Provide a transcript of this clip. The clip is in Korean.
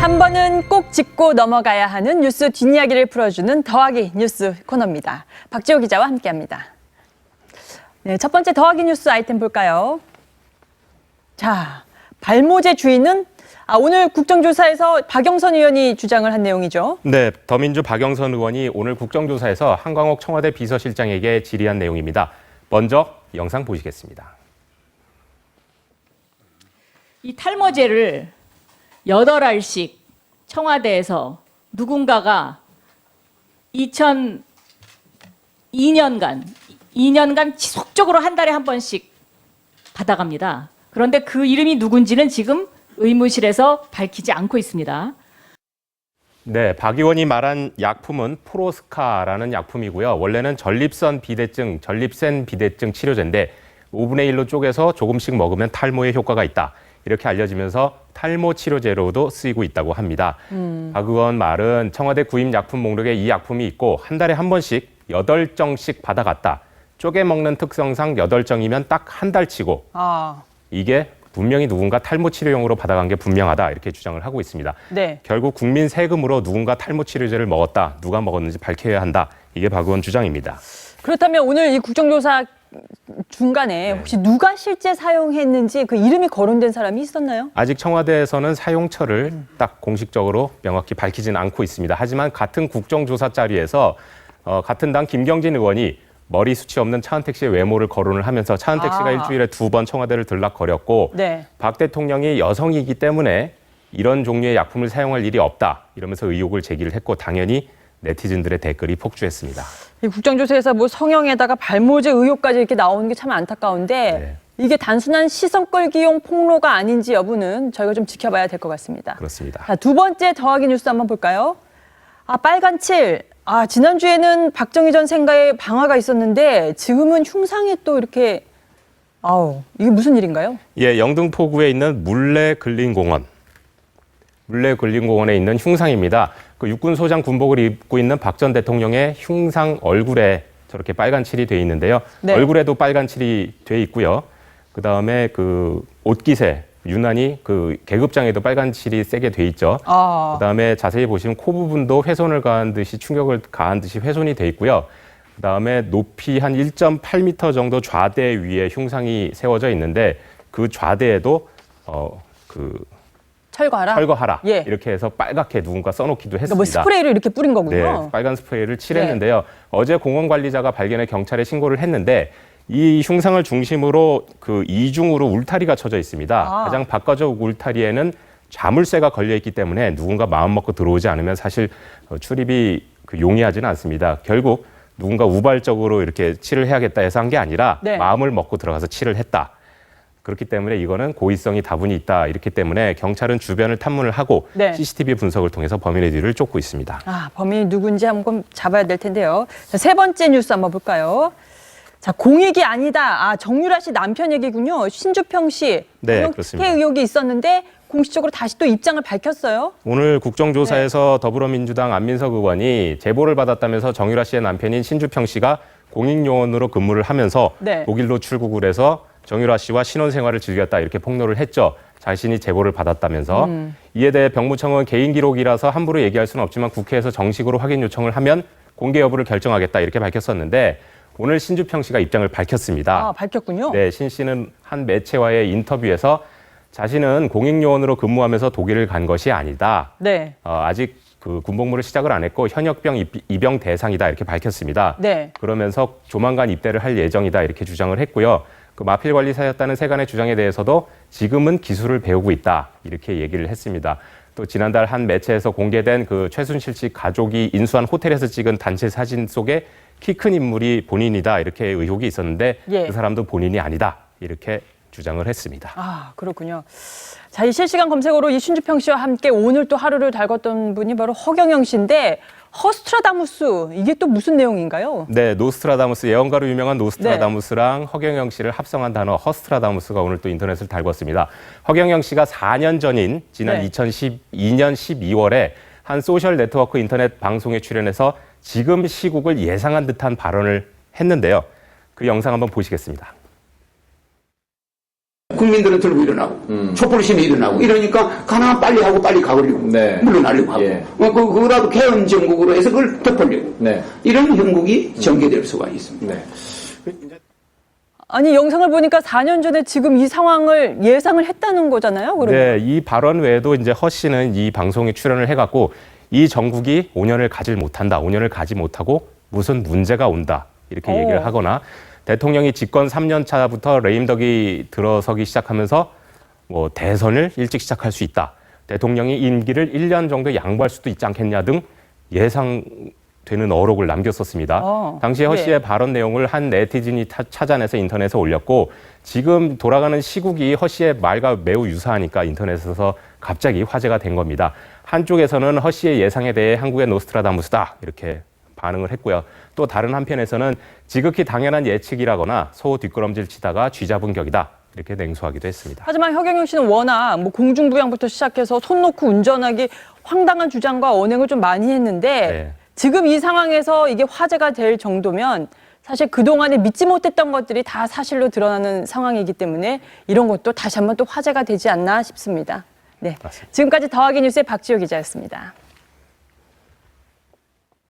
한 번은 꼭 짚고 넘어가야 하는 뉴스 뒷이야기를 풀어주는 더하기 뉴스 코너입니다. 박지호 기자와 함께합니다. 네, 첫 번째 더하기 뉴스 아이템 볼까요? 자, 발모제 주인은 오늘 국정조사에서 박영선 의원이 주장을 한 내용이죠. 네, 더민주 박영선 의원이 오늘 국정조사에서 한광옥 청와대 비서실장에게 질의한 내용입니다. 먼저 영상 보시겠습니다. 이 탈모제를 8알씩 청와대에서 누군가가 2년간 지속적으로 한 달에 한 번씩 받아갑니다. 그런데 그 이름이 누군지는 지금 의무실에서 밝히지 않고 있습니다. 네, 박 의원이 말한 약품은 프로스카라는 약품이고요. 원래는 전립선 비대증, 전립腺 비대증 치료제인데 5분의 1로 쪼개서 조금씩 먹으면 탈모에 효과가 있다. 이렇게 알려지면서 탈모 치료제로도 쓰이고 있다고 합니다. 박 의원 말은 청와대 구입 약품 목록에 이 약품이 있고 한 달에 한 번씩 8정씩 받아갔다. 쪼개 먹는 특성상 8정이면 딱 한 달치고 이게 분명히 누군가 탈모 치료용으로 받아간 게 분명하다 이렇게 주장을 하고 있습니다. 네. 결국 국민 세금으로 누군가 탈모 치료제를 먹었다. 누가 먹었는지 밝혀야 한다. 이게 박 의원 주장입니다. 그렇다면 오늘 이 국정조사 중간에 혹시 누가 실제 사용했는지 그 이름이 거론된 사람이 있었나요? 아직 청와대에서는 사용처를 딱 공식적으로 명확히 밝히지는 않고 있습니다. 하지만 같은 국정조사 자리에서 같은 당 김경진 의원이 머리 숱이 없는 차은택 씨의 외모를 거론을 하면서 차은택 씨가 일주일에 2번 청와대를 들락거렸고 네. 박 대통령이 여성이기 때문에 이런 종류의 약품을 사용할 일이 없다 이러면서 의혹을 제기를 했고 당연히 네티즌들의 댓글이 폭주했습니다. 이 국정조사에서 뭐 성형에다가 발모제 의혹까지 이렇게 나오는 게 참 안타까운데 이게 단순한 시선 끌기용 폭로가 아닌지 여부는 저희가 좀 지켜봐야 될 것 같습니다. 그렇습니다. 자, 두 번째 더하기 뉴스 한번 볼까요? 빨간 칠. 지난주에는 박정희 전 생가의 방화가 있었는데 지금은 흉상에 또 이렇게 이게 무슨 일인가요? 예, 영등포구에 있는 물레근린공원. 물레근린공원에 있는 흉상입니다. 그 육군소장 군복을 입고 있는 박 전 대통령의 흉상 얼굴에 저렇게 빨간 칠이 돼 있는데요. 네. 얼굴에도 빨간 칠이 돼 있고요. 그다음에 그 옷깃에 유난히 그 계급장에도 빨간 칠이 세게 돼 있죠. 그다음에 자세히 보시면 코 부분도 훼손을 가한 듯이 충격을 가한 듯이 훼손이 돼 있고요. 그다음에 높이 한 1.8m 정도 좌대 위에 흉상이 세워져 있는데 그 좌대에도 철거하라. 예. 이렇게 해서 빨갛게 누군가 써놓기도 했습니다. 그러니까 뭐 스프레이를 이렇게 뿌린 거군요. 네, 빨간 스프레이를 칠했는데요. 어제 공원 관리자가 발견해 경찰에 신고를 했는데 이 흉상을 중심으로 그 이중으로 울타리가 쳐져 있습니다. 가장 바깥쪽 울타리에는 자물쇠가 걸려 있기 때문에 누군가 마음 먹고 들어오지 않으면 사실 출입이 용이하지는 않습니다. 결국 누군가 우발적으로 이렇게 칠을 해야겠다 해서 한 게 아니라 마음을 먹고 들어가서 칠을 했다. 그렇기 때문에 이거는 고의성이 다분히 있다. 이렇기 때문에 경찰은 주변을 탐문을 하고 CCTV 분석을 통해서 범인의 뒤를 쫓고 있습니다. 범인이 누군지 한번 잡아야 될 텐데요. 자, 세 번째 뉴스 한번 볼까요? 자, 공익이 아니다. 정유라 씨 남편 얘기군요. 신주평 씨 특혜 의혹이 있었는데 공식적으로 다시 또 입장을 밝혔어요. 오늘 국정조사에서 더불어민주당 안민석 의원이 제보를 받았다면서 정유라 씨의 남편인 신주평 씨가 공익요원으로 근무를 하면서 독일로 출국을 해서 정유라 씨와 신혼생활을 즐겼다 이렇게 폭로를 했죠. 자신이 제보를 받았다면서. 이에 대해 병무청은 개인 기록이라서 함부로 얘기할 수는 없지만 국회에서 정식으로 확인 요청을 하면 공개 여부를 결정하겠다 이렇게 밝혔었는데 오늘 신주평 씨가 입장을 밝혔습니다. 밝혔군요. 네, 신 씨는 한 매체와의 인터뷰에서 자신은 공익요원으로 근무하면서 독일을 간 것이 아니다. 아직 그 군복무를 시작을 안 했고 현역병 입영 대상이다 이렇게 밝혔습니다. 그러면서 조만간 입대를 할 예정이다 이렇게 주장을 했고요. 그 마필 관리사였다는 세간의 주장에 대해서도 지금은 기술을 배우고 있다 이렇게 얘기를 했습니다. 또 지난달 한 매체에서 공개된 그 최순실 씨 가족이 인수한 호텔에서 찍은 단체 사진 속에 키 큰 인물이 본인이다 이렇게 의혹이 있었는데 그 사람도 본인이 아니다 이렇게 주장을 했습니다. 그렇군요. 자, 이 실시간 검색어로 이 신주평 씨와 함께 오늘 또 하루를 달궜던 분이 바로 허경영 씨인데 허스트라다무스 이게 또 무슨 내용인가요? 네, 노스트라다무스 예언가로 유명한 노스트라다무스랑 허경영 씨를 합성한 단어 허스트라다무스가 오늘 또 인터넷을 달궜습니다. 허경영 씨가 4년 전인 지난 2012년 12월에 한 소셜 네트워크 인터넷 방송에 출연해서 지금 시국을 예상한 듯한 발언을 했는데요. 그 영상 한번 보시겠습니다. 국민들은 들고 일어나고 촛불심이 일어나고 이러니까 가능한 빨리 하고 빨리 가버리고 네. 물러나려고 하고 예. 그거라도 개헌 정국으로 해서 그걸 덮으려고 네. 이런 형국이 전개될 수가 있습니다. 네. 아니 영상을 보니까 4년 전에 지금 이 상황을 예상을 했다는 거잖아요. 그러면. 네, 이 발언 외에도 이제 허 씨는 이 방송에 출연을 해갖고 이 정국이 5년을 가지 못한다, 5년을 가지 못하고 무슨 문제가 온다 이렇게 얘기를 하거나 대통령이 집권 3년 차부터 레임덕이 들어서기 시작하면서 뭐 대선을 일찍 시작할 수 있다, 대통령이 임기를 1년 정도 양보할 수도 있지 않겠냐 등 예상되는 어록을 남겼었습니다. 당시 허 씨의 발언 내용을 한 네티즌이 찾아내서 인터넷에 올렸고 지금 돌아가는 시국이 허 씨의 말과 매우 유사하니까 인터넷에서 갑자기 화제가 된 겁니다. 한쪽에서는 허 씨의 예상에 대해 한국의 노스트라다무스다 이렇게 반응을 했고요. 또 다른 한편에서는 지극히 당연한 예측이라거나 소 뒷걸음질 치다가 쥐잡은 격이다 이렇게 냉소하기도 했습니다. 하지만 허경영 씨는 워낙 뭐 공중부양부터 시작해서 손 놓고 운전하기 황당한 주장과 언행을 좀 많이 했는데 지금 이 상황에서 이게 화제가 될 정도면 사실 그동안에 믿지 못했던 것들이 다 사실로 드러나는 상황이기 때문에 이런 것도 다시 한번 또 화제가 되지 않나 싶습니다. 네, 맞습니다. 지금까지 더하기 뉴스의 박지호 기자였습니다.